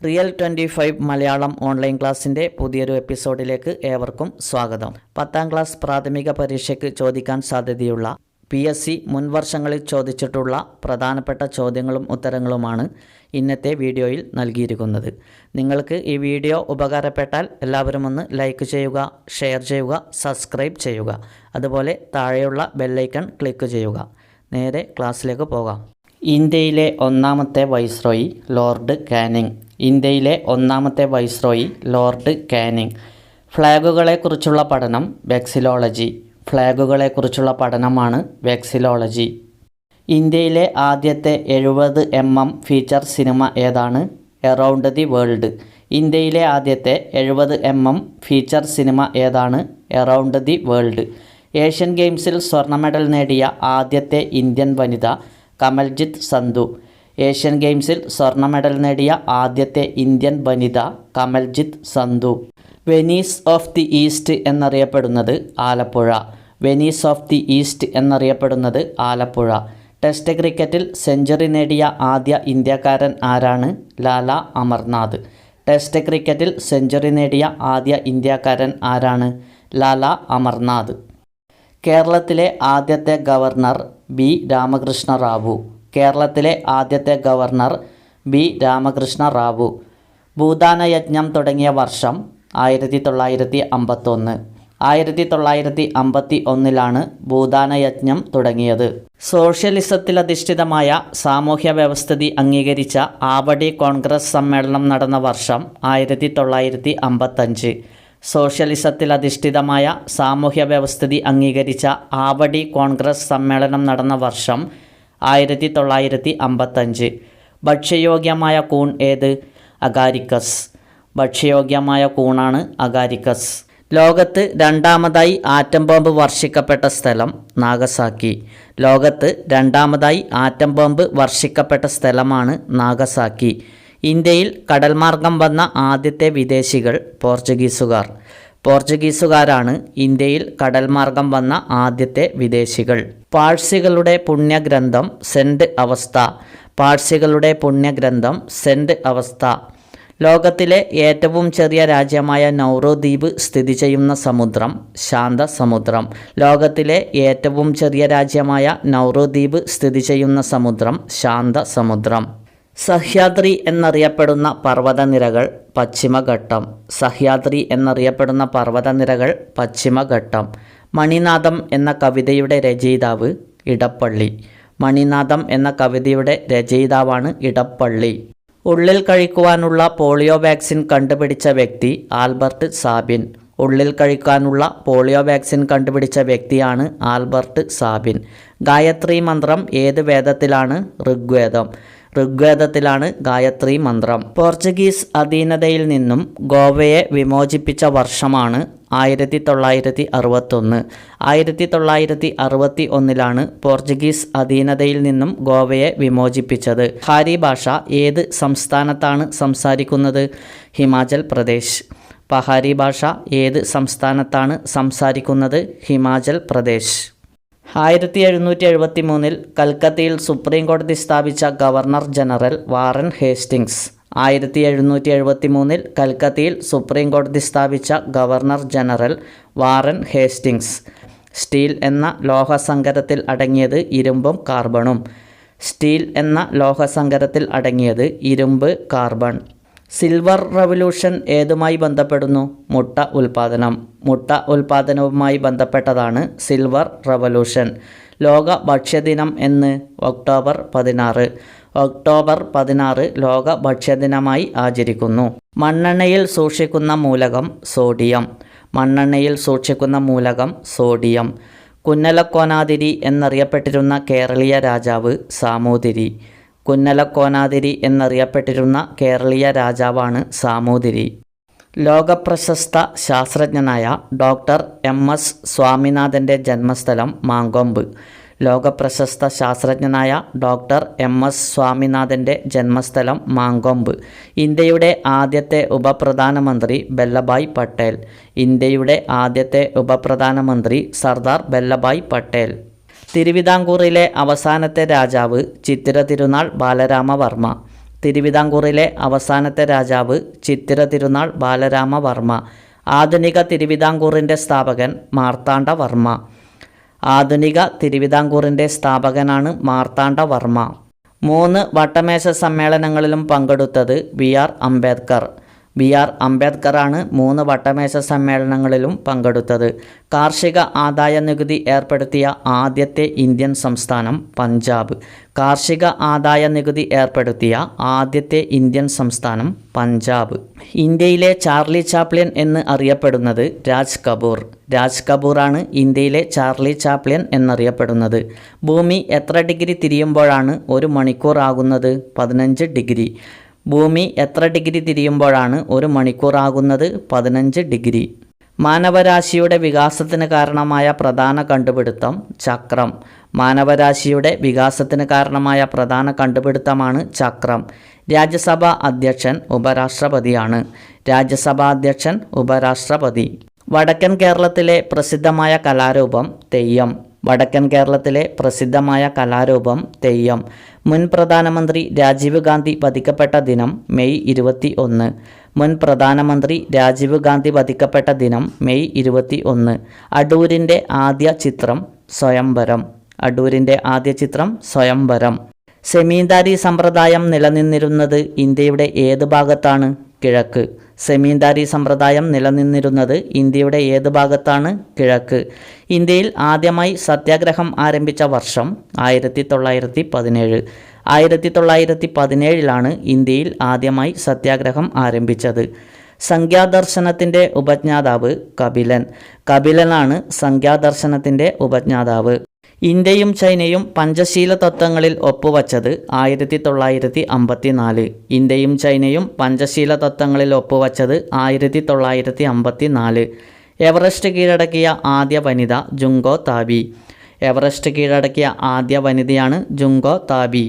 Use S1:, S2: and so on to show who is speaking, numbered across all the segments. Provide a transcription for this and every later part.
S1: Real 25 Malayalam online ക്ലാസ്സിൻ്റെ പുതിയൊരു എപ്പിസോഡിലേക്ക് ഏവർക്കും സ്വാഗതം. 10ാം ക്ലാസ് പ്രാഥമിക പരീക്ഷയ്ക്ക് ചോദിക്കാൻ സാധ്യതയുള്ള PSC മുൻവർഷങ്ങളിൽ ചോദിച്ചിട്ടുള്ള പ്രധാനപ്പെട്ട ചോദ്യങ്ങളും ഉത്തരങ്ങളുമാണ് ഇന്നത്തെ വീഡിയോയിൽ നൽകിയിരിക്കുന്നത്. നിങ്ങൾക്ക് ഈ വീഡിയോ ഉപകാരപ്പെട്ടാൽ എല്ലാവരും ഒന്ന് ലൈക്ക് ചെയ്യുക, ഷെയർ ചെയ്യുക, സബ്സ്ക്രൈബ് ചെയ്യുക. അതുപോലെ താഴെയുള്ള ബെല്ലൈക്കൺ ക്ലിക്ക് ചെയ്യുക. നേരെ ക്ലാസ്സിലേക്ക് പോകാം. ഇന്ത്യയിലെ ഒന്നാമത്തെ വൈസ്രോയി ലോർഡ് കാനിങ്. ഇന്ത്യയിലെ ഒന്നാമത്തെ വൈസ്രോയി ലോർഡ് കാനിങ്. ഫ്ലാഗുകളെക്കുറിച്ചുള്ള പഠനം വെക്സിലോളജി. ഫ്ലാഗുകളെക്കുറിച്ചുള്ള പഠനമാണ് വെക്സിലോളജി. ഇന്ത്യയിലെ ആദ്യത്തെ 70 mm ഫീച്ചർ സിനിമ ഏതാണ്? Around the world. ഇന്ത്യയിലെ ആദ്യത്തെ 70 mm ഫീച്ചർ സിനിമ ഏതാണ്? Around the world. ഏഷ്യൻ ഗെയിംസിൽ സ്വർണ്ണ മെഡൽ നേടിയ ആദ്യത്തെ ഇന്ത്യൻ വനിത കമൽജിത്ത് സന്ധു. ഏഷ്യൻ ഗെയിംസിൽ സ്വർണ്ണ മെഡൽ നേടിയ ആദ്യത്തെ ഇന്ത്യൻ വനിത Kamaljeet Sandhu. Venice of the East എന്നറിയപ്പെടുന്നത് Alappuzha. Venice of the East എന്നറിയപ്പെടുന്നത് ആലപ്പുഴ. ടെസ്റ്റ് ക്രിക്കറ്റിൽ സെഞ്ചുറി നേടിയ ആദ്യ ഇന്ത്യക്കാരൻ ആരാണ്? ലാല അമർനാഥ്. ടെസ്റ്റ് ക്രിക്കറ്റിൽ സെഞ്ചുറി നേടിയ ആദ്യ ഇന്ത്യക്കാരൻ ആരാണ്? ലാല അമർനാഥ്. കേരളത്തിലെ ആദ്യത്തെ ഗവർണർ ബി രാമകൃഷ്ണ റാവു. കേരളത്തിലെ ആദ്യത്തെ ഗവർണർ ബി രാമകൃഷ്ണ റാവു. ഭൂദാനയജ്ഞം തുടങ്ങിയ വർഷം 1951. 1951 ഭൂദാനയജ്ഞം തുടങ്ങിയത്. സോഷ്യലിസത്തിലധിഷ്ഠിതമായ സാമൂഹ്യ വ്യവസ്ഥിതി അംഗീകരിച്ച ആവടി കോൺഗ്രസ് സമ്മേളനം നടന്ന വർഷം 1955. സോഷ്യലിസത്തിലധിഷ്ഠിതമായ സാമൂഹ്യ വ്യവസ്ഥിതി അംഗീകരിച്ച ആവടി കോൺഗ്രസ് സമ്മേളനം നടന്ന വർഷം 1955. ഭക്ഷ്യയോഗ്യമായ കൂൺ ഏത്? അഗാരിക്കസ്. ഭക്ഷ്യയോഗ്യമായ കൂണാണ് അഗാരിക്കസ്. ലോകത്ത് രണ്ടാമതായി ആറ്റം ബോംബ് വർഷിക്കപ്പെട്ട സ്ഥലം നാഗസാക്കി. ലോകത്ത് രണ്ടാമതായി ആറ്റം ബോംബ് വർഷിക്കപ്പെട്ട സ്ഥലമാണ് നാഗസാക്കി. ഇന്ത്യയിൽ കടൽമാർഗം വന്ന ആദ്യത്തെ വിദേശികൾ പോർച്ചുഗീസുകാർ. പോർച്ചുഗീസുകാരാണ് ഇന്ത്യയിൽ കടൽമാർഗം വന്ന ആദ്യത്തെ വിദേശികൾ. പാഴ്സികളുടെ പുണ്യഗ്രന്ഥം സെൻറ്റ് അവസ്ഥ. പാഴ്സികളുടെ പുണ്യഗ്രന്ഥം സെൻറ്റ് അവസ്ഥ. ലോകത്തിലെ ഏറ്റവും ചെറിയ രാജ്യമായ നൗറോ ദ്വീപ് സ്ഥിതി ചെയ്യുന്ന സമുദ്രം ശാന്ത സമുദ്രം. ലോകത്തിലെ ഏറ്റവും ചെറിയ രാജ്യമായ നൗറോ ദ്വീപ് സ്ഥിതി ചെയ്യുന്ന സമുദ്രം ശാന്ത സമുദ്രം. സഹ്യാദ്രി എന്നറിയപ്പെടുന്ന പർവ്വതനിരകൾ പശ്ചിമഘട്ടം. സഹ്യാദ്രി എന്നറിയപ്പെടുന്ന പർവ്വതനിരകൾ പശ്ചിമഘട്ടം. മണിനാഥം എന്ന കവിതയുടെ രചയിതാവ് ഇടപ്പള്ളി. മണിനാഥം എന്ന കവിതയുടെ രചയിതാവാണ് ഇടപ്പള്ളി. ഉള്ളിൽ കഴിക്കുവാനുള്ള പോളിയോ വാക്സിൻ കണ്ടുപിടിച്ച വ്യക്തി ആൽബർട്ട് സാബിൻ. ഉള്ളിൽ കഴിക്കാനുള്ള പോളിയോ വാക്സിൻ കണ്ടുപിടിച്ച വ്യക്തിയാണ് ആൽബർട്ട് സാബിൻ. ഗായത്രി മന്ത്രം ഏത് വേദത്തിലാണ്? ഋഗ്വേദം. ഋഗ്വേദത്തിലാണ് ഗായത്രി മന്ത്രം. പോർച്ചുഗീസ് അധീനതയിൽ നിന്നും ഗോവയെ വിമോചിപ്പിച്ച വർഷമാണ് 1961. 1961 പോർച്ചുഗീസ് അധീനതയിൽ നിന്നും ഗോവയെ വിമോചിപ്പിച്ചത്. ഹാരി ഭാഷ ഏത് സംസ്ഥാനത്താണ് സംസാരിക്കുന്നത്? ഹിമാചൽ പ്രദേശ്. പഹാരി ഭാഷ ഏത് സംസ്ഥാനത്താണ് സംസാരിക്കുന്നത്? ഹിമാചൽ പ്രദേശ്. 1773 കൽക്കത്തയിൽ സുപ്രീം കോടതി സ്ഥാപിച്ച ഗവർണർ ജനറൽ വാറൻ ഹേസ്റ്റിങ്സ്. 1773 കൽക്കത്തയിൽ സുപ്രീം കോടതി സ്ഥാപിച്ച governor general Warren Hastings. Steel എന്ന ലോഹസങ്കരത്തിൽ അടങ്ങിയത് ഇരുമ്പും കാർബണും. സ്റ്റീൽ എന്ന ലോഹസങ്കരത്തിൽ അടങ്ങിയത് ഇരുമ്പ്, കാർബൺ. സിൽവർ റവല്യൂഷൻ ഏതുമായി ബന്ധപ്പെടുന്നു? മുട്ട ഉൽപ്പാദനം. മുട്ട ഉൽപ്പാദനവുമായി ബന്ധപ്പെട്ടതാണ് സിൽവർ റവല്യൂഷൻ. ലോക ഭക്ഷ്യദിനം എന്ന്? ഒക്ടോബർ 16. ഒക്ടോബർ 16 ലോക ഭക്ഷ്യദിനമായി ആചരിക്കുന്നു. മണ്ണെണ്ണയിൽ സൂക്ഷിക്കുന്ന മൂലകം സോഡിയം. മണ്ണെണ്ണയിൽ സൂക്ഷിക്കുന്ന മൂലകം സോഡിയം. കുന്നലക്കോനാതിരി എന്നറിയപ്പെട്ടിരുന്ന കേരളീയ രാജാവ് സാമൂതിരി. കുന്നലക്കോനാതിരി എന്നറിയപ്പെട്ടിരുന്ന കേരളീയ രാജാവാണ് സാമൂതിരി. ലോകപ്രശസ്ത ശാസ്ത്രജ്ഞനായ ഡോക്ടർ MS സ്വാമിനാഥൻ്റെ ജന്മസ്ഥലം മാങ്കൊമ്പ്. ലോകപ്രശസ്ത ശാസ്ത്രജ്ഞനായ ഡോക്ടർ MS സ്വാമിനാഥൻ്റെ ജന്മസ്ഥലം മാങ്കൊമ്പ്. ഇന്ത്യയുടെ ആദ്യത്തെ ഉപപ്രധാനമന്ത്രി വല്ലഭായ് പട്ടേൽ. ഇന്ത്യയുടെ ആദ്യത്തെ ഉപപ്രധാനമന്ത്രി സർദാർ വല്ലഭായ് പട്ടേൽ. തിരുവിതാംകൂറിലെ അവസാനത്തെ രാജാവ് ചിത്തിര തിരുനാൾ ബാലരാമവർമ്മ. തിരുവിതാംകൂറിലെ അവസാനത്തെ രാജാവ് ചിത്തിര തിരുനാൾ ബാലരാമവർമ്മ. ആധുനിക തിരുവിതാംകൂറിൻ്റെ സ്ഥാപകൻ മാർത്താണ്ഡവർമ്മ. ആധുനിക തിരുവിതാംകൂറിൻ്റെ സ്ഥാപകനാണ് മാർത്താണ്ഡവർമ്മ. 3 വട്ടമേശ സമ്മേളനങ്ങളിലും പങ്കെടുത്തത് BR അംബേദ്കർ. BR അംബേദ്കറാണ് 3 വട്ടമേശ സമ്മേളനങ്ങളിലും പങ്കെടുത്തത്. കാർഷിക ആദായ നികുതി ഏർപ്പെടുത്തിയ ആദ്യത്തെ ഇന്ത്യൻ സംസ്ഥാനം പഞ്ചാബ്. കാർഷിക ആദായ നികുതി ഏർപ്പെടുത്തിയ ആദ്യത്തെ ഇന്ത്യൻ സംസ്ഥാനം പഞ്ചാബ്. ഇന്ത്യയിലെ ചാർലി ചാപ്ലിൻ എന്ന് അറിയപ്പെടുന്നത് രാജ് കപൂർ. രാജ് കപൂറാണ് ഇന്ത്യയിലെ ചാർലി ചാപ്ലിൻ എന്നറിയപ്പെടുന്നത്. ഭൂമി എത്ര ഡിഗ്രി തിരിയുമ്പോഴാണ് 1 മണിക്കൂർ ആകുന്നത്? 15 ഡിഗ്രി. ഭൂമി എത്ര ഡിഗ്രി തിരിയുമ്പോഴാണ് 1 മണിക്കൂർ ആകുന്നത്? 15 ഡിഗ്രി. മാനവരാശിയുടെ വികാസത്തിന് കാരണമായ പ്രധാന കണ്ടുപിടുത്തം ചക്രം. മാനവരാശിയുടെ വികാസത്തിന് കാരണമായ പ്രധാന കണ്ടുപിടുത്തമാണ് ചക്രം. രാജ്യസഭാ അധ്യക്ഷൻ ഉപരാഷ്ട്രപതിയാണ്. രാജ്യസഭാ അധ്യക്ഷൻ ഉപരാഷ്ട്രപതി. വടക്കൻ കേരളത്തിലെ പ്രസിദ്ധമായ കലാരൂപം തെയ്യം. വടക്കൻ കേരളത്തിലെ പ്രസിദ്ധമായ കലാരൂപം തെയ്യം. മുൻ പ്രധാനമന്ത്രി രാജീവ് ഗാന്ധി വധിക്കപ്പെട്ട ദിനം മെയ് 21. മുൻ പ്രധാനമന്ത്രി രാജീവ് ഗാന്ധി വധിക്കപ്പെട്ട ദിനം മെയ് 21. അടൂരിൻ്റെ ആദ്യ ചിത്രം സ്വയംവരം. അടൂരിൻ്റെ ആദ്യ ചിത്രം സ്വയംവരം. സെമീന്ദാരി സമ്പ്രദായം നിലനിന്നിരുന്നത് ഇന്ത്യയുടെ ഏത് ഭാഗത്താണ്? കിഴക്ക്. സെമീന്ദാരി സമ്പ്രദായം നിലനിന്നിരുന്നത് ഇന്ത്യയുടെ ഏത് ഭാഗത്താണ്? കിഴക്ക്. ഇന്ത്യയിൽ ആദ്യമായി സത്യാഗ്രഹം ആരംഭിച്ച വർഷം 1917. 1917 ഇന്ത്യയിൽ ആദ്യമായി സത്യാഗ്രഹം ആരംഭിച്ചത്. സംഖ്യാദർശനത്തിൻ്റെ ഉപജ്ഞാതാവ് കപിലൻ. കപിലനാണ് സംഖ്യാദർശനത്തിൻ്റെ ഉപജ്ഞാതാവ്. ഇന്ത്യയും ചൈനയും പഞ്ചശീല തത്വങ്ങളിൽ ഒപ്പുവച്ചത് 1954. ഇന്ത്യയും ചൈനയും പഞ്ചശീല തത്വങ്ങളിൽ ഒപ്പുവച്ചത് 1954. എവറസ്റ്റ് കീഴടക്കിയ ആദ്യ വനിത ജുങ്കോ താബി. എവറസ്റ്റ് കീഴടക്കിയ ആദ്യ വനിതയാണ് ജുങ്കോ താബി.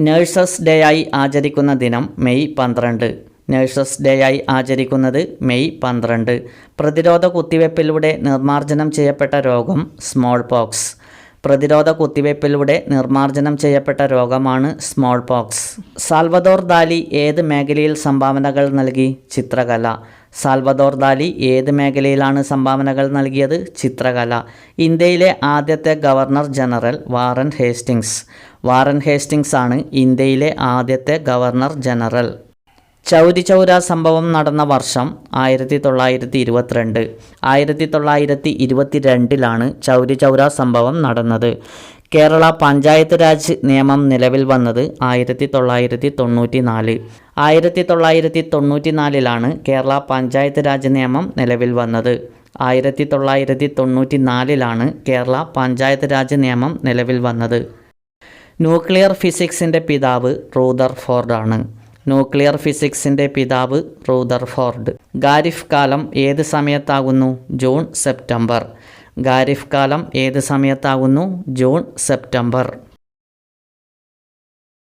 S1: നഴ്സസ് ഡേ ആയി ആചരിക്കുന്ന ദിനം മെയ് 12. നഴ്സസ് ഡേ ആയി ആചരിക്കുന്നത് മെയ് 12. പ്രതിരോധ കുത്തിവയ്പ്പിലൂടെ നിർമ്മാർജ്ജനം ചെയ്യപ്പെട്ട രോഗം സ്മോൾ പോക്സ്. പ്രതിരോധ കുത്തിവയ്പ്പിലൂടെ നിർമ്മാർജ്ജനം ചെയ്യപ്പെട്ട രോഗമാണ് സ്മോൾ പോക്സ്. സാൽവദോർ ദാലി ഏത് മേഖലയിൽ സംഭാവനകൾ നൽകി? ചിത്രകല. സാൽവദോർ ദാലി ഏത് മേഖലയിലാണ് സംഭാവനകൾ നൽകിയത്? ചിത്രകല. ഇന്ത്യയിലെ ആദ്യത്തെ governor general Warren Hastings. Warren Hastings ആണ് ഇന്ത്യയിലെ ആദ്യത്തെ ഗവർണർ ജനറൽ. ചൗരി ചൗര സംഭവം നടന്ന വർഷം 1922. 1922 ചൗരി ചൗര സംഭവം നടന്നത്. കേരള പഞ്ചായത്ത് രാജ് നിയമം നിലവിൽ വന്നത് 1994. 1994 കേരള പഞ്ചായത്ത് രാജ് നിയമം നിലവിൽ വന്നത്. 1994 കേരള പഞ്ചായത്ത് രാജ് നിയമം നിലവിൽ വന്നത്. ന്യൂക്ലിയർ ഫിസിക്സിൻ്റെ പിതാവ് റൂദർഫോർഡ് ആണ്. ന്യൂക്ലിയർ ഫിസിക്സിൻ്റെ പിതാവ് റൂദർഫോർഡ്. ഖാരിഫ് കാലം ഏത് സമയത്താകുന്നു? June September. ഖാരിഫ് കാലം ഏത് സമയത്താകുന്നു? June September.